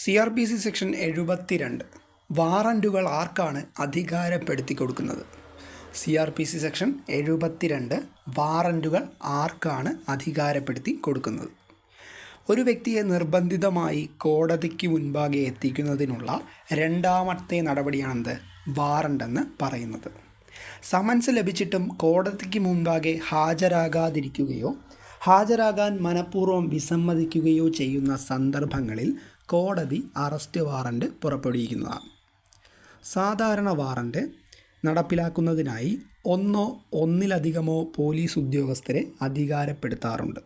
CRPC section 72 വാറന്റുകൾ ആർക്കാണ് അധികാരപ്പെടുത്തി കൊടുക്കുന്നത്? CRPC section 72 വാറന്റുകൾ ആർക്കാണ് അധികാരപ്പെടുത്തി കൊടുക്കുന്നത്? ഒരു വ്യക്തിയെ നിർബന്ധിതമായി കോടതിക്ക് മുൻപാകെ എത്തിക്കുന്നതിനുള്ള രണ്ടാമത്തെ നടപടിയാണെന്ത്? വാറണ്ട് എന്ന് പറയുന്നത്. സമൻസ് ലഭിച്ചിട്ടും കോടതിക്ക് മുൻപാകെ ഹാജരാകാതിരിക്കുകയോ ഹാജരാകാൻ മനഃപൂർവ്വം വിസമ്മതിക്കുകയോ ചെയ്യുന്ന സന്ദർഭങ്ങളിൽ കോടതി അറസ്റ്റ് വാറണ്ട് പുറപ്പെടുവിക്കുന്നതാണ്. സാധാരണ വാറണ്ട് നടപ്പിലാക്കുന്നതിനായി ഒന്നോ ഒന്നിലധികമോ പോലീസ് ഉദ്യോഗസ്ഥരെ അധികാരപ്പെടുത്താറുണ്ട്.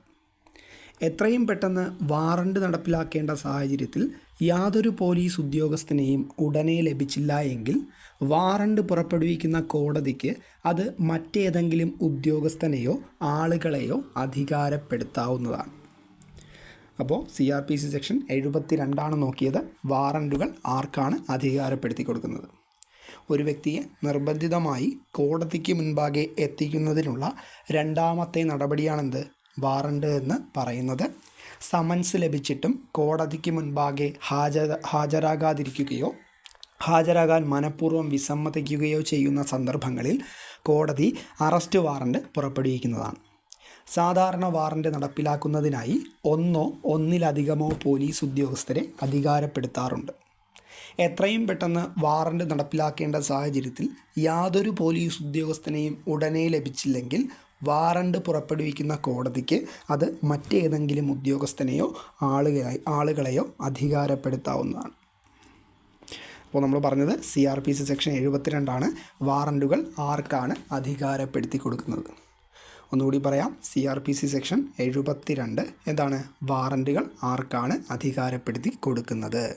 എത്രയും പെട്ടെന്ന് വാറണ്ട് നടപ്പിലാക്കേണ്ട സാഹചര്യത്തിൽ യാതൊരു പോലീസ് ഉദ്യോഗസ്ഥനെയും ഉടനെ ലഭിച്ചില്ല എങ്കിൽ വാറണ്ട് പുറപ്പെടുവിക്കുന്ന കോടതിക്ക് അത് മറ്റേതെങ്കിലും ഉദ്യോഗസ്ഥനെയോ ആളുകളെയോ അധികാരപ്പെടുത്താവുന്നതാണ്. അപ്പോൾ CRPC സെക്ഷൻ 72 നോക്കിയത്. വാറണ്ടുകൾ ആർക്കാണ് അധികാരപ്പെടുത്തി കൊടുക്കുന്നത്? ഒരു വ്യക്തിയെ നിർബന്ധിതമായി കോടതിക്ക് മുൻപാകെ എത്തിക്കുന്നതിനുള്ള രണ്ടാമത്തെ നടപടിയാണെന്ത്? വാറണ്ട് എന്ന് പറയുന്നത്. സമൻസ് ലഭിച്ചിട്ടും കോടതിക്ക് മുൻപാകെ ഹാജരാകാതിരിക്കുകയോ ഹാജരാകാൻ മനഃപൂർവ്വം വിസമ്മതിക്കുകയോ ചെയ്യുന്ന സന്ദർഭങ്ങളിൽ കോടതി അറസ്റ്റ് വാറണ്ട് പുറപ്പെടുവിക്കുന്നതാണ്. സാധാരണ വാറണ്ട് നടപ്പിലാക്കുന്നതിനായി ഒന്നോ ഒന്നിലധികമോ പോലീസ് ഉദ്യോഗസ്ഥരെ അധികാരപ്പെടുത്താറുണ്ട്. എത്രയും പെട്ടെന്ന് വാറണ്ട് നടപ്പിലാക്കേണ്ട സാഹചര്യത്തിൽ യാതൊരു പോലീസ് ഉദ്യോഗസ്ഥനെയും ഉടനെ ലഭിച്ചില്ലെങ്കിൽ വാറണ്ട് പുറപ്പെടുവിക്കുന്ന കോടതിക്ക് അത് മറ്റേതെങ്കിലും ഉദ്യോഗസ്ഥനെയോ ആളുകളെയോ അധികാരപ്പെടുത്താവുന്നതാണ്. അപ്പോൾ നമ്മൾ പറഞ്ഞത് CRPC സെക്ഷൻ 72 വാറണ്ടുകൾ ആർക്കാണ് അധികാരപ്പെടുത്തി കൊടുക്കുന്നത്. ഒന്നുകൂടി പറയാം. CRPC സെക്ഷൻ 72 എന്താണ്? വാറണ്ടുകൾ ആർക്കാണ് അധികാരപ്പെടുത്തി കൊടുക്കുന്നത്?